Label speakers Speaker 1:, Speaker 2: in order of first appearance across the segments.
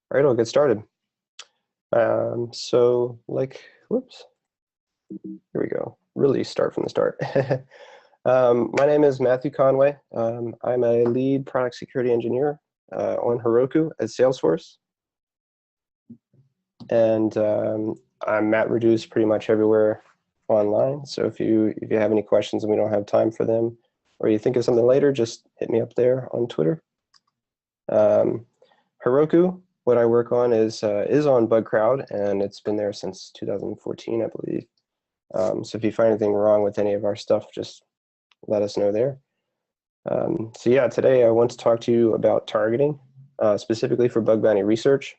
Speaker 1: All right, I'll get started. Whoops, here we go. Really start from the start. My name is Matthew Conway. I'm a lead product security engineer on Heroku at Salesforce. And I'm Matt reduced pretty much everywhere online. So if you have any questions and we don't have time for them, or you think of something later, just hit me up there on Twitter. Heroku, what I work on is on Bugcrowd, and it's been there since 2014, I believe. So if you find anything wrong with any of our stuff, just let us know there. So yeah, today I want to talk to you about targeting, specifically for bug bounty research.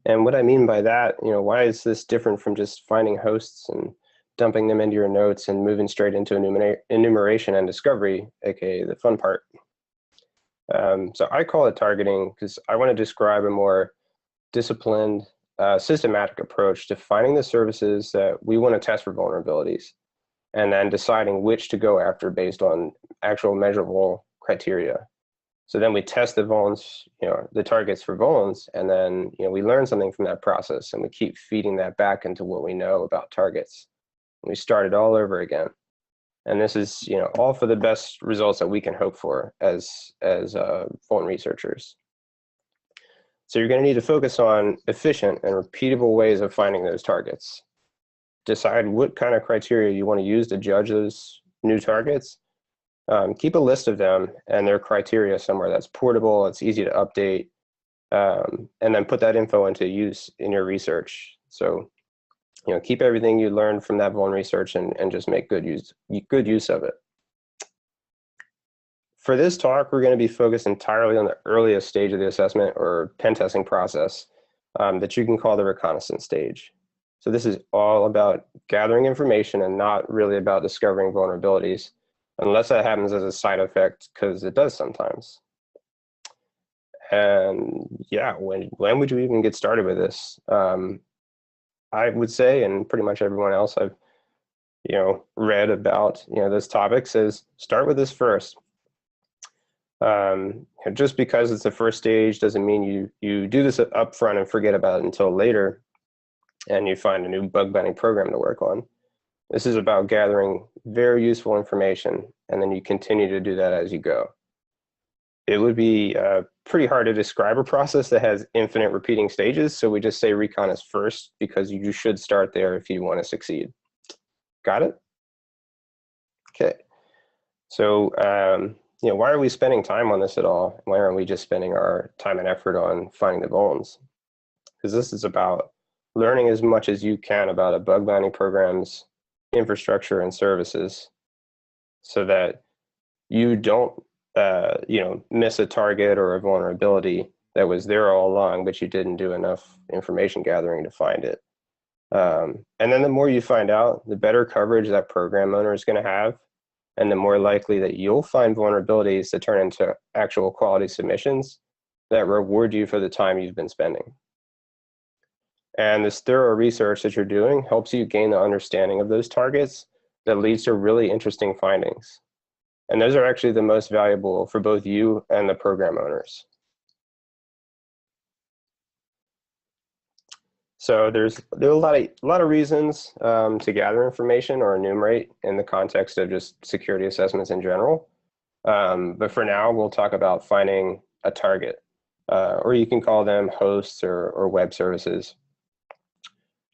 Speaker 1: And what I mean by that, why is this different from just finding hosts and dumping them into your notes and moving straight into enumeration and discovery, aka the fun part? So I call it targeting because I want to describe a more disciplined, systematic approach to finding the services that we want to test for vulnerabilities, and then deciding which to go after based on actual measurable criteria. So then we test the vulns, the targets for vulns, and then we learn something from that process, and we keep feeding that back into what we know about targets. And we start it all over again. And this is, all for the best results that we can hope for as vuln researchers. So you're going to need to focus on efficient and repeatable ways of finding those targets. Decide what kind of criteria you want to use to judge those new targets. Keep a list of them and their criteria somewhere that's portable, it's easy to update, and then put that info into use in your research. So keep everything you learned from that vuln research and just make good use of it. For this talk, we're going to be focused entirely on the earliest stage of the assessment or pen testing process that you can call the reconnaissance stage. So this is all about gathering information and not really about discovering vulnerabilities, unless that happens as a side effect, because it does sometimes. And yeah, when would you even get started with this? I would say, and pretty much everyone else I've read about this topic says, start with this first. Just because it's the first stage doesn't mean you do this up front and forget about it until later and you find a new bug bounty program to work on. This is about gathering very useful information, and then you continue to do that as you go. It would be pretty hard to describe a process that has infinite repeating stages, so we just say recon is first because you should start there if you want to succeed. Got it? Okay. So why are we spending time on this at all? Why aren't we just spending our time and effort on finding the vulns? Because this is about learning as much as you can about a bug bounty program's infrastructure and services, so that you don't miss a target or a vulnerability that was there all along, but you didn't do enough information gathering to find it. And then the more you find out, the better coverage that program owner is going to have, and the more likely that you'll find vulnerabilities that turn into actual quality submissions that reward you for the time you've been spending. And this thorough research that you're doing helps you gain the understanding of those targets that leads to really interesting findings. And those are actually the most valuable for both you and the program owners. So there are a lot of reasons to gather information or enumerate in the context of just security assessments in general. But for now, we'll talk about finding a target, or you can call them hosts or web services.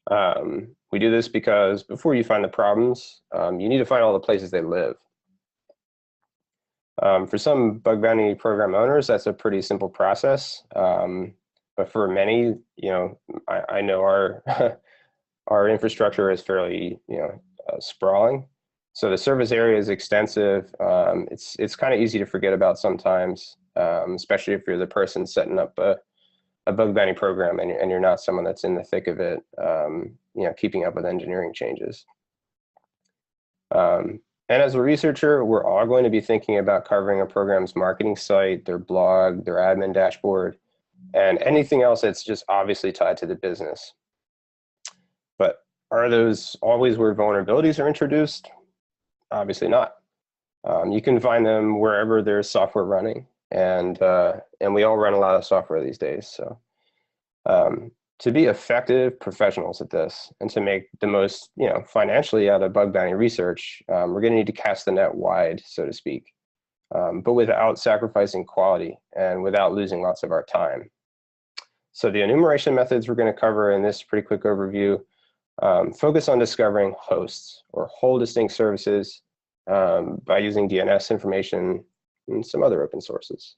Speaker 1: We do this because before you find the problems, you need to find all the places they live. For some bug bounty program owners, that's a pretty simple process. But for many, I know our our infrastructure is fairly sprawling. So the service area is extensive. It's kind of easy to forget about sometimes, especially if you're the person setting up a bug bounty program and you're not someone that's in the thick of it, keeping up with engineering changes. And as a researcher, we're all going to be thinking about covering a program's marketing site, their blog, their admin dashboard, and anything else that's just obviously tied to the business. But are those always where vulnerabilities are introduced? Obviously not. You can find them wherever there's software running. and we all run a lot of software these days. So to be effective professionals at this and to make the most, financially out of bug bounty research, we're going to need to cast the net wide, so to speak, but without sacrificing quality and without losing lots of our time. So the enumeration methods we're going to cover in this pretty quick overview focus on discovering hosts or whole distinct services by using DNS information and some other open sources.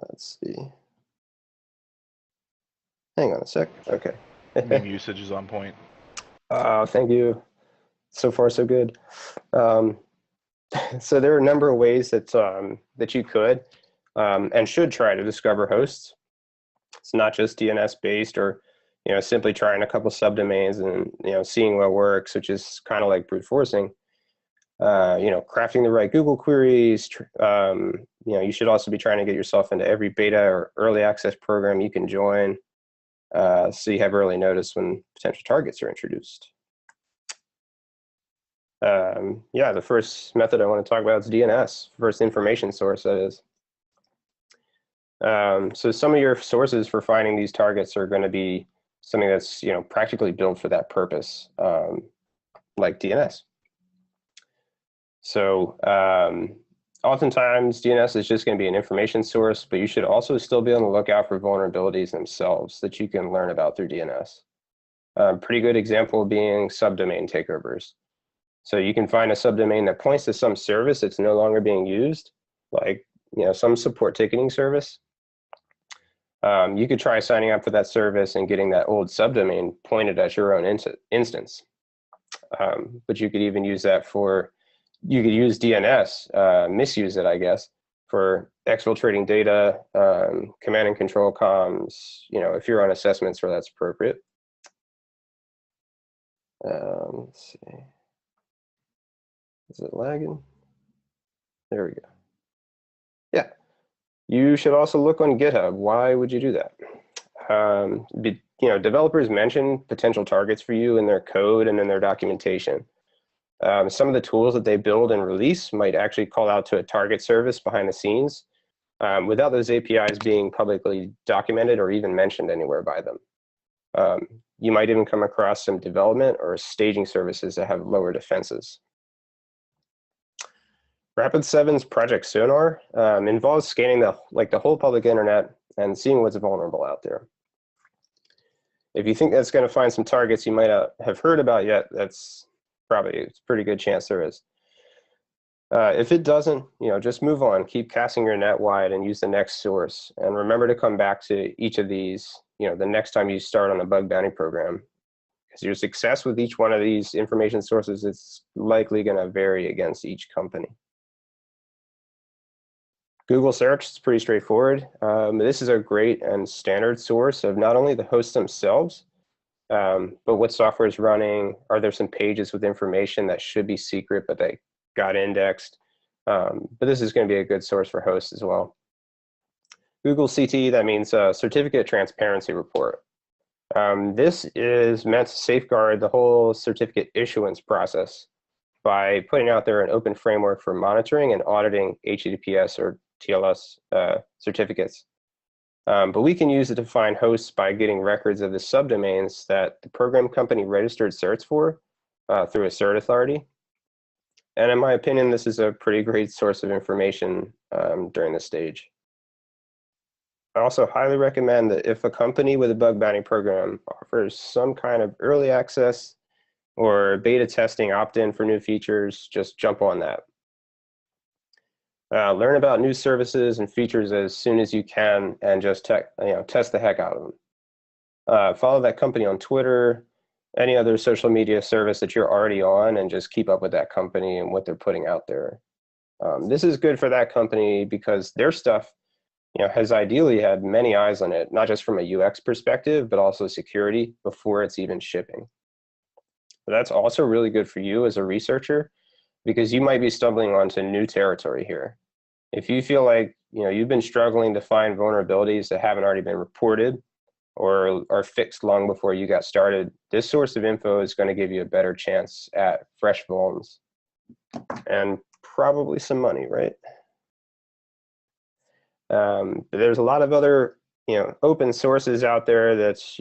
Speaker 1: Let's see. Hang on a sec. Okay.
Speaker 2: Meme usage is on point.
Speaker 1: Thank you. So far, so good. So there are a number of ways that that you could and should try to discover hosts. It's not just DNS-based or simply trying a couple subdomains and seeing what works, which is kind of like brute forcing. Crafting the right Google queries. You should also be trying to get yourself into every beta or early access program you can join, so you have early notice when potential targets are introduced. The first method I want to talk about is DNS, first information source, that is. So some of your sources for finding these targets are going to be something that's practically built for that purpose, like DNS. So oftentimes DNS is just going to be an information source, but you should also still be on the lookout for vulnerabilities themselves that you can learn about through DNS. Pretty good example being subdomain takeovers. So you can find a subdomain that points to some service that's no longer being used, like some support ticketing service. You could try signing up for that service and getting that old subdomain pointed at your own instance. But you could even use that you could use DNS, misuse it, I guess, for exfiltrating data, command and control comms, if you're on assessments where that's appropriate. Let's see. Is it lagging? There we go. Yeah. You should also look on GitHub. Why would you do that? Developers mention potential targets for you in their code and in their documentation. Some of the tools that they build and release might actually call out to a target service behind the scenes without those APIs being publicly documented or even mentioned anywhere by them. You might even come across some development or staging services that have lower defenses. Rapid7's Project Sonar involves scanning the whole public internet and seeing what's vulnerable out there. If you think that's going to find some targets you might not have heard about yet, it's a pretty good chance there is. If it doesn't, just move on. Keep casting your net wide and use the next source. And remember to come back to each of these, the next time you start on a bug bounty program. Because your success with each one of these information sources is likely going to vary against each company. Google search is pretty straightforward. This is a great and standard source of not only the hosts themselves, but what software is running. Are there some pages with information that should be secret, but they got indexed? But this is going to be a good source for hosts as well. Google CT, that means Certificate Transparency Report. This is meant to safeguard the whole certificate issuance process by putting out there an open framework for monitoring and auditing HTTPS or TLS certificates. But we can use it to find hosts by getting records of the subdomains that the program company registered certs for through a cert authority. And in my opinion, this is a pretty great source of information during this stage. I also highly recommend that if a company with a bug bounty program offers some kind of early access or beta testing opt-in for new features, just jump on that. Learn about new services and features as soon as you can, and just test the heck out of them. Follow that company on Twitter, any other social media service that you're already on, and just keep up with that company and what they're putting out there. This is good for that company because their stuff has ideally had many eyes on it, not just from a UX perspective, but also security before it's even shipping. But that's also really good for you as a researcher, because you might be stumbling onto new territory here. If you feel like you've been struggling to find vulnerabilities that haven't already been reported or are fixed long before you got started, this source of info is going to give you a better chance at fresh vulns. and probably some money, right? But there's a lot of other, open sources out there that's,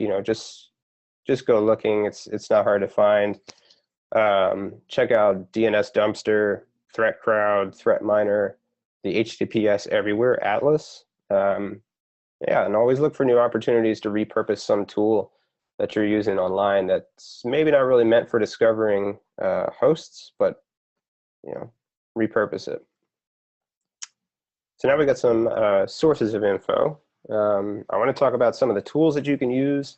Speaker 1: just go looking. It's not hard to find. Check out DNS Dumpster, ThreatCrowd, ThreatMiner, the HTTPS Everywhere Atlas. Yeah, and always look for new opportunities to repurpose some tool that you're using online that's maybe not really meant for discovering hosts, but repurpose it. So now we got some sources of info. I want to talk about some of the tools that you can use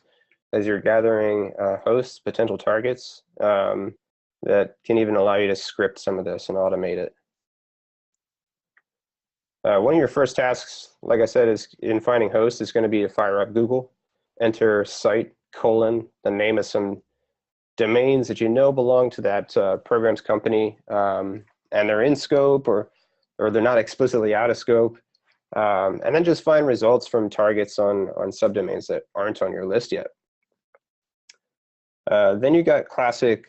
Speaker 1: as you're gathering hosts, potential targets, that can even allow you to script some of this and automate it. One of your first tasks, like I said, is in finding hosts is going to be to fire up Google, enter site : the name of some domains that belong to that program's company, and they're in scope or they're not explicitly out of scope, and then just find results from targets on subdomains that aren't on your list yet. Then you got classic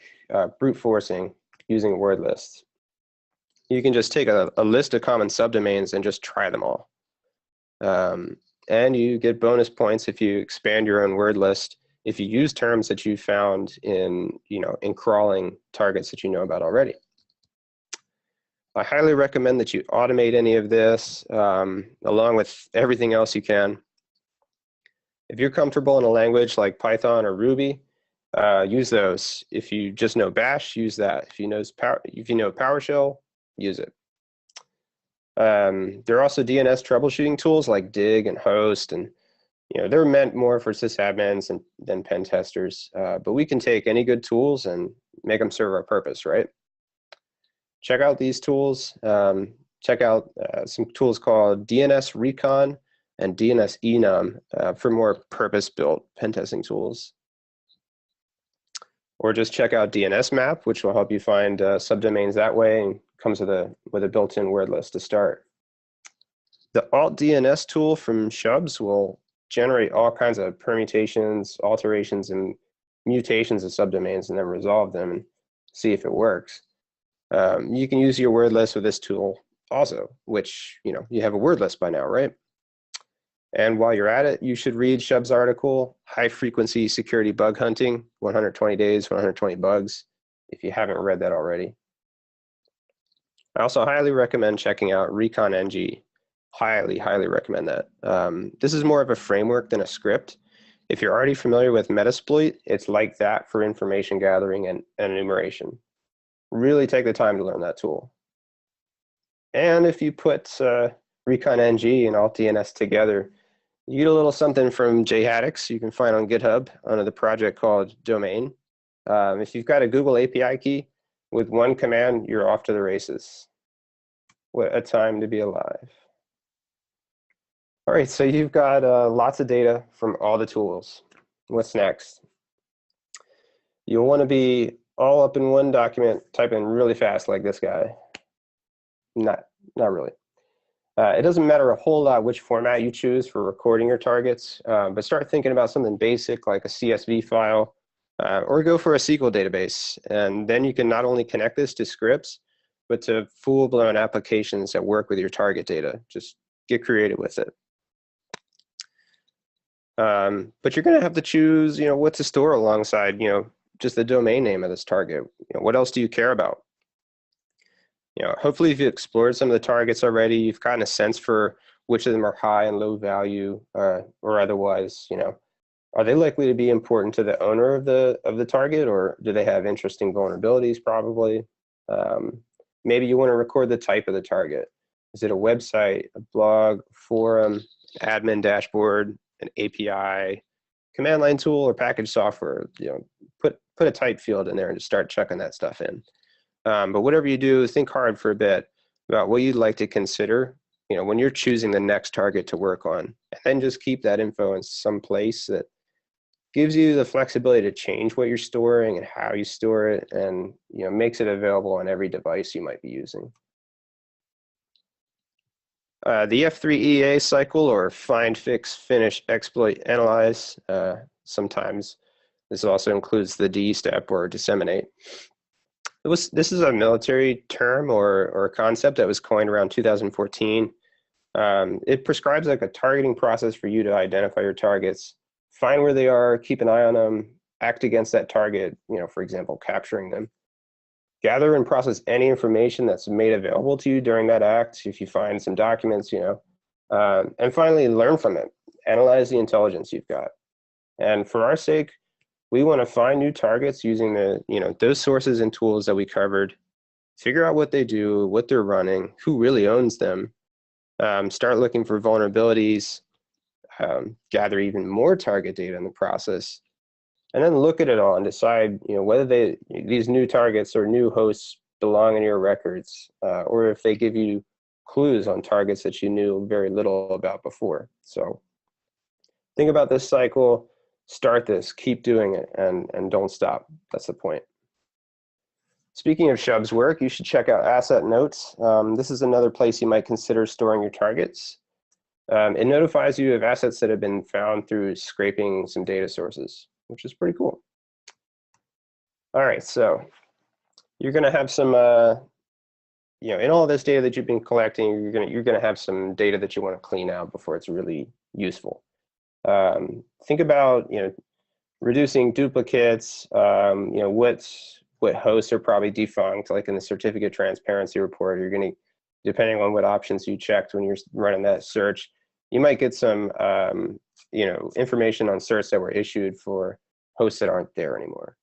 Speaker 1: brute forcing using word lists. You can just take a list of common subdomains and just try them all. And you get bonus points if you expand your own word list, if you use terms that you found in crawling targets that you know about already. I highly recommend that you automate any of this along with everything else you can. If you're comfortable in a language like Python or Ruby, use those. If you just know Bash, use that. If you know PowerShell, use it. There are also DNS troubleshooting tools like Dig and Host, and they're meant more for sysadmins than pen testers. But we can take any good tools and make them serve our purpose, right? Check out these tools. Check out some tools called DNS Recon and DNS Enum for more purpose-built pen testing tools. Or just check out DNS Map, which will help you find subdomains that way, and comes with a built-in word list to start. The Alt DNS tool from Shubs will generate all kinds of permutations, alterations, and mutations of subdomains, and then resolve them and see if it works. You can use your word list with this tool also, which you have a word list by now, right? And while you're at it, you should read Shub's article, High Frequency Security Bug Hunting, 120 Days, 120 Bugs, if you haven't read that already. I also highly recommend checking out ReconNG. Highly, highly recommend that. This is more of a framework than a script. If you're already familiar with Metasploit, it's like that for information gathering and enumeration. Really take the time to learn that tool. And if you put ReconNG and AltDNS together, you get a little something from JHaddix you can find on GitHub under the project called Domain. If you've got a Google API key, with one command, you're off to the races. What a time to be alive. All right, so you've got lots of data from all the tools. What's next? You'll want to be all up in one document, typing really fast like this guy. Not really. It doesn't matter a whole lot which format you choose for recording your targets, but start thinking about something basic like a CSV file, or go for a SQL database. And then you can not only connect this to scripts, but to full-blown applications that work with your target data. Just get creative with it. But you're going to have to choose, what to store alongside, just the domain name of this target. What else do you care about? Hopefully if you've explored some of the targets already, you've gotten a sense for which of them are high and low value, or otherwise, are they likely to be important to the owner of the target, or do they have interesting vulnerabilities? Probably. Maybe you want to record the type of the target. Is it a website, a blog, forum, admin dashboard, an API, command line tool, or package software? Put a type field in there and just start chucking that stuff in. But whatever you do, think hard for a bit about what you'd like to consider, when you're choosing the next target to work on, and then just keep that info in some place that gives you the flexibility to change what you're storing and how you store it, and makes it available on every device you might be using. The F3EA cycle, or find, fix, finish, exploit, analyze. Sometimes this also includes the D step, or disseminate. This is a military term or a concept that was coined around 2014. It prescribes like a targeting process for you to identify your targets, find where they are, keep an eye on them, act against that target, for example, capturing them. Gather and process any information that's made available to you during that act. If you find some documents, and finally learn from it. Analyze the intelligence you've got. And for our sake, we want to find new targets using those sources and tools that we covered, figure out what they do, what they're running, who really owns them, start looking for vulnerabilities, gather even more target data in the process, and then look at it all and decide whether these new targets or new hosts belong in your records, or if they give you clues on targets that you knew very little about before. So think about this cycle, start this, keep doing it, and don't stop. That's the point. Speaking of Shub's work, you should check out Asset Notes. This is another place you might consider storing your targets. It notifies you of assets that have been found through scraping some data sources, which is pretty cool. All right, so you're going to have some, in all this data that you've been collecting, you're going to have some data that you want to clean out before it's really useful. Think about reducing duplicates. What hosts are probably defunct, like in the certificate transparency report. You're going to, depending on what options you checked when you're running that search, you might get some information on certs that were issued for hosts that aren't there anymore.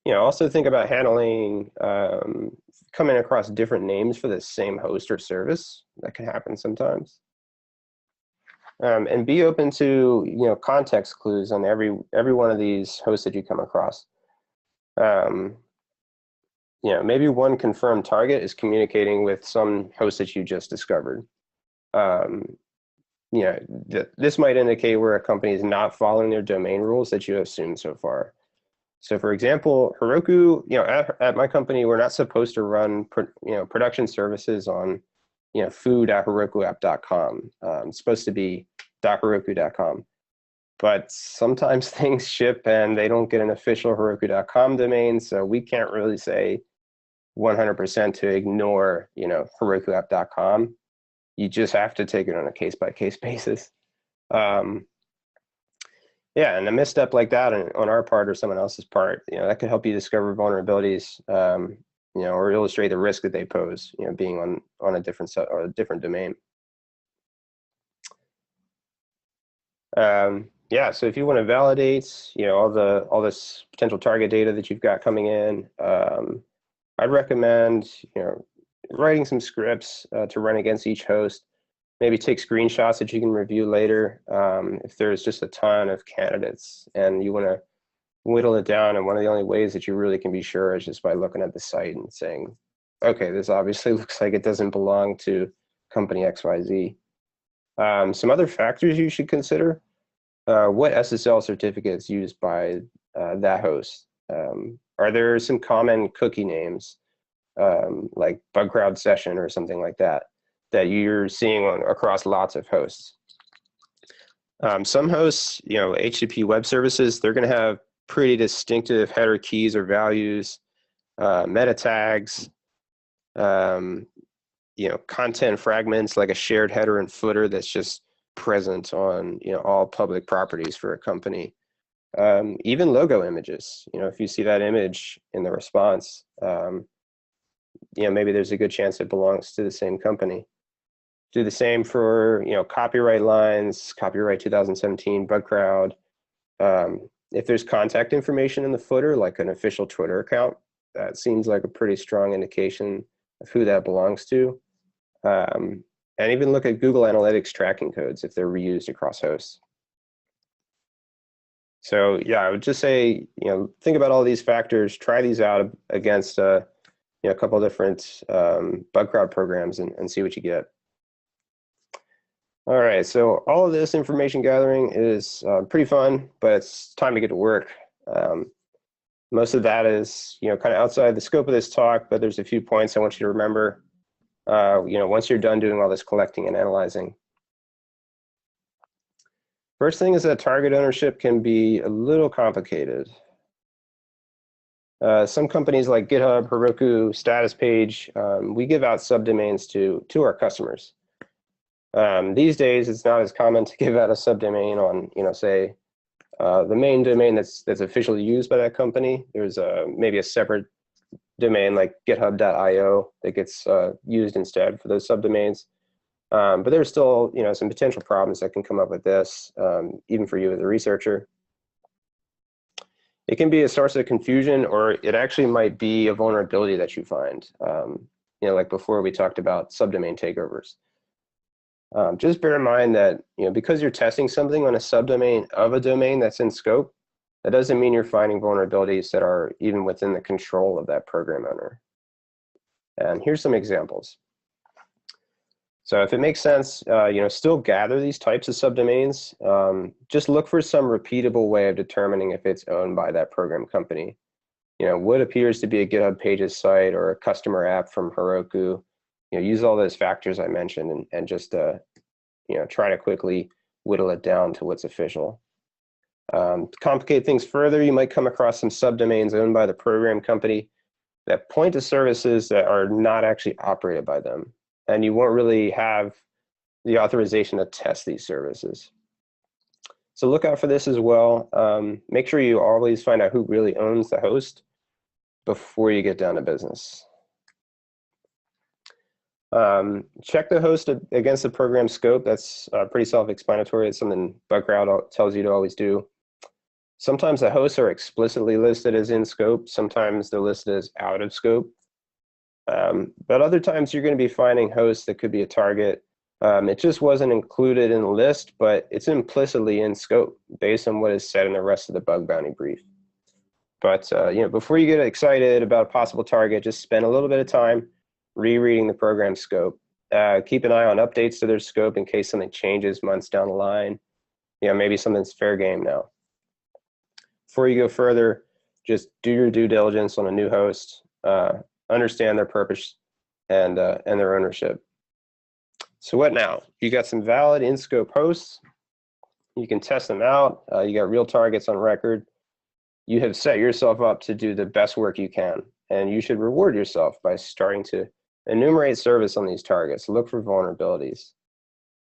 Speaker 1: Also think about handling coming across different names for the same host or service. That can happen sometimes. And be open to context clues on every one of these hosts that you come across. Maybe one confirmed target is communicating with some host that you just discovered. This might indicate where a company is not following their domain rules that you assumed so far. So for example, Heroku, at my company, we're not supposed to run production services on food.herokuapp.com. It's supposed to be .heroku.com. But sometimes things ship and they don't get an official Heroku.com domain, so we can't really say 100% to ignore Herokuapp.com. You just have to take it on a case-by-case basis. Yeah, and a misstep like that on our part or someone else's part, that could help you discover vulnerabilities, or illustrate the risk that they pose, being on a different set or a different domain. Yeah, so if you want to validate, all this potential target data that you've got coming in, I'd recommend, writing some scripts to run against each host. Maybe take screenshots that you can review later. If there's just a ton of candidates and you want to whittle it down, and one of the only ways that you really can be sure is just by looking at the site and saying, okay, this obviously looks like it doesn't belong to company XYZ. Some other factors you should consider: what SSL certificates used by that host? Are there some common cookie names, like Bugcrowd session or something like that you're seeing across lots of hosts? Some hosts, HTTP web services, they're going to have pretty distinctive header keys or values, meta tags, content fragments like a shared header and footer that's just present on all public properties for a company. Even logo images. If you see that image in the response, maybe there's a good chance it belongs to the same company. Do the same for copyright lines, copyright 2017, Bugcrowd. If there's contact information in the footer, like an official Twitter account, that seems like a pretty strong indication of who that belongs to. And even look at Google Analytics tracking codes if they're reused across hosts. So yeah, I would just say, think about all these factors, try these out against a couple of different Bugcrowd programs and see what you get. All right, so all of this information gathering is pretty fun, but it's time to get to work. Most of that is, kind of outside the scope of this talk, but there's a few points I want you to remember, once you're done doing all this collecting and analyzing. First thing is that target ownership can be a little complicated. Some companies like GitHub, Heroku, Status Page, we give out subdomains to our customers. These days, it's not as common to give out a subdomain on, say, the main domain that's officially used by that company. There's maybe a separate domain like github.io that gets used instead for those subdomains. But there's still, some potential problems that can come up with this, even for you as a researcher. It can be a source of confusion, or it actually might be a vulnerability that you find. Like before we talked about subdomain takeovers. Just bear in mind that because you're testing something on a subdomain of a domain that's in scope, that doesn't mean you're finding vulnerabilities that are even within the control of that program owner. And here's some examples. So if it makes sense, still gather these types of subdomains. Just look for some repeatable way of determining if it's owned by that program company. What appears to be a GitHub Pages site or a customer app from Heroku. Use all those factors I mentioned and just try to quickly whittle it down to what's official. To complicate things further, you might come across some subdomains owned by the program company that point to services that are not actually operated by them. And you won't really have the authorization to test these services. So look out for this as well. Make sure you always find out who really owns the host before you get down to business. Check the host against the program scope. That's pretty self-explanatory. It's something Bugcrowd tells you to always do. Sometimes the hosts are explicitly listed as in scope. Sometimes they're listed as out of scope. But other times you're going to be finding hosts that could be a target. It just wasn't included in the list, but it's implicitly in scope based on what is said in the rest of the bug bounty brief. But before you get excited about a possible target, just spend a little bit of time rereading the program scope. Keep an eye on updates to their scope in case something changes months down the line. Maybe something's fair game now. Before you go further, just do your due diligence on a new host. Understand their purpose and their ownership. So what now? You got some valid in-scope hosts. You can test them out. You got real targets on record. You have set yourself up to do the best work you can, and you should reward yourself by starting to enumerate service on these targets. Look for vulnerabilities.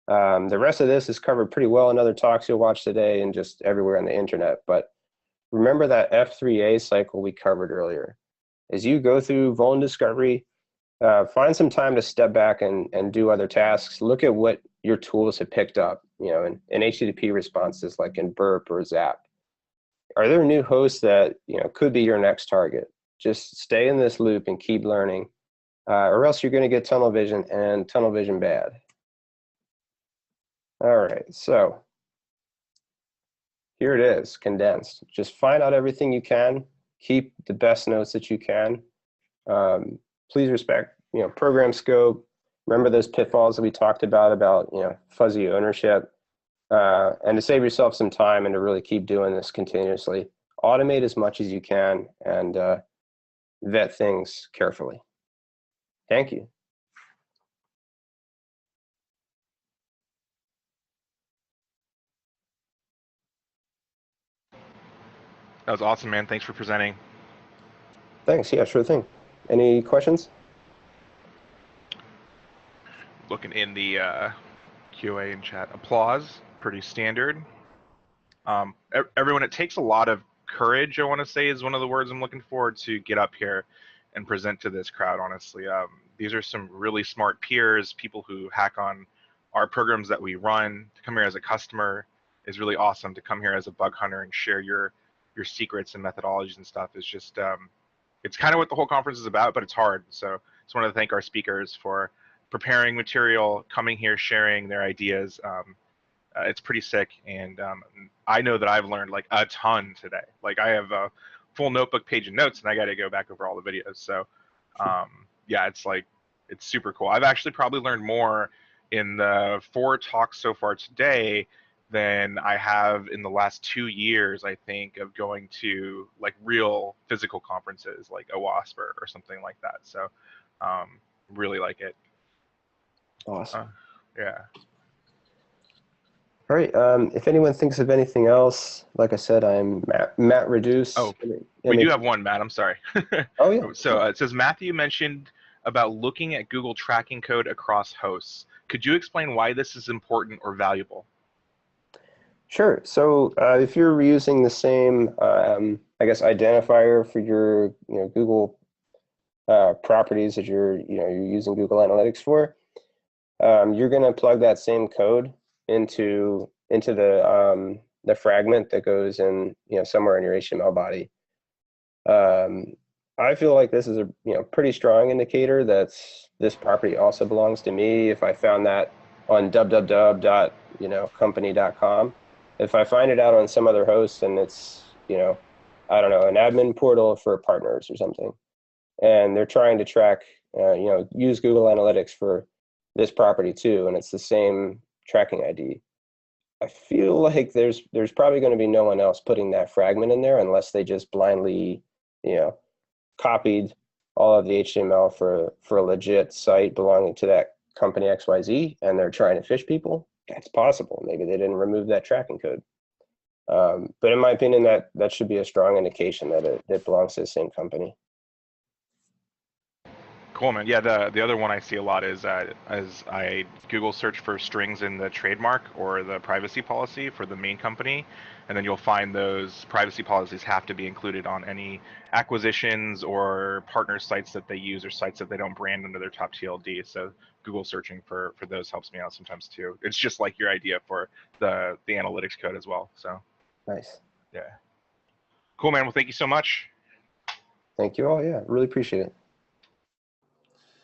Speaker 1: The rest of this is covered pretty well in other talks you'll watch today and just everywhere on the internet. But remember that F3A cycle we covered earlier. As you go through vuln discovery, find some time to step back and do other tasks. Look at what your tools have picked up, in HTTP responses like in Burp or Zap. Are there new hosts that could be your next target? Just stay in this loop and keep learning, or else you're going to get tunnel vision and tunnel vision bad. All right, so here it is, condensed. Just find out everything you can. Keep the best notes that you can. Please respect, program scope. Remember those pitfalls that we talked about fuzzy ownership. And to save yourself some time and to really keep doing this continuously, automate as much as you can and vet things carefully. Thank you.
Speaker 2: That was awesome, man. Thanks for presenting.
Speaker 1: Thanks. Yeah, sure thing. Any questions?
Speaker 2: Looking in the QA and chat. Applause, pretty standard. Everyone, it takes a lot of courage, I want to say, is one of the words I'm looking for, to get up here and present to this crowd, honestly. These are some really smart peers, people who hack on our programs that we run. To come here as a customer is really awesome. To come here as a bug hunter and share your secrets and methodologies and stuff is just, it's kind of what the whole conference is about, but it's hard. So just wanted to thank our speakers for preparing material, coming here, sharing their ideas. It's pretty sick, and I know that I've learned like a ton today. Like I have a full notebook page of notes, and I got to go back over all the videos. So yeah, it's super cool. I've actually probably learned more in the 4 talks so far today than I have in the last 2 years, I think, of going to like real physical conferences like OWASP or something like that. So really like it.
Speaker 1: Awesome.
Speaker 2: Yeah.
Speaker 1: All right. If anyone thinks of anything else, like I said, I'm Matt Reduce.
Speaker 2: Oh, we do have one, Matt. I'm sorry.
Speaker 1: Oh yeah.
Speaker 2: So it says Matthew mentioned about looking at Google tracking code across hosts. Could you explain why this is important or valuable?
Speaker 1: Sure. So if you're reusing the same, I guess, identifier for your, Google properties that you're using Google Analytics for, you're going to plug that same code into the fragment that goes in, somewhere in your HTML body. I feel like this is a pretty strong indicator that this property also belongs to me. If I found that on www.company.com, if I find it out on some other host and it's I don't know, an admin portal for partners or something, and they're trying to track use Google Analytics for this property too, and it's the same tracking ID. I feel like there's probably going to be no one else putting that fragment in there unless they just blindly, you know, copied all of the HTML for a legit site belonging to that company XYZ, and they're trying to phish people. That's possible. Maybe they didn't remove that tracking code. But in my opinion, that should be a strong indication that it belongs to the same company.
Speaker 2: Cool, man. Yeah, the other one I see a lot is as I Google search for strings in the trademark or the privacy policy for the main company, and then you'll find those privacy policies have to be included on any acquisitions or partner sites that they use or sites that they don't brand under their top TLD. So Google searching for those helps me out sometimes too. It's just like your idea for the analytics code as well. So
Speaker 1: Nice.
Speaker 2: yeah, cool, man. Well, thank you so much.
Speaker 1: Thank you all. Yeah, really appreciate it.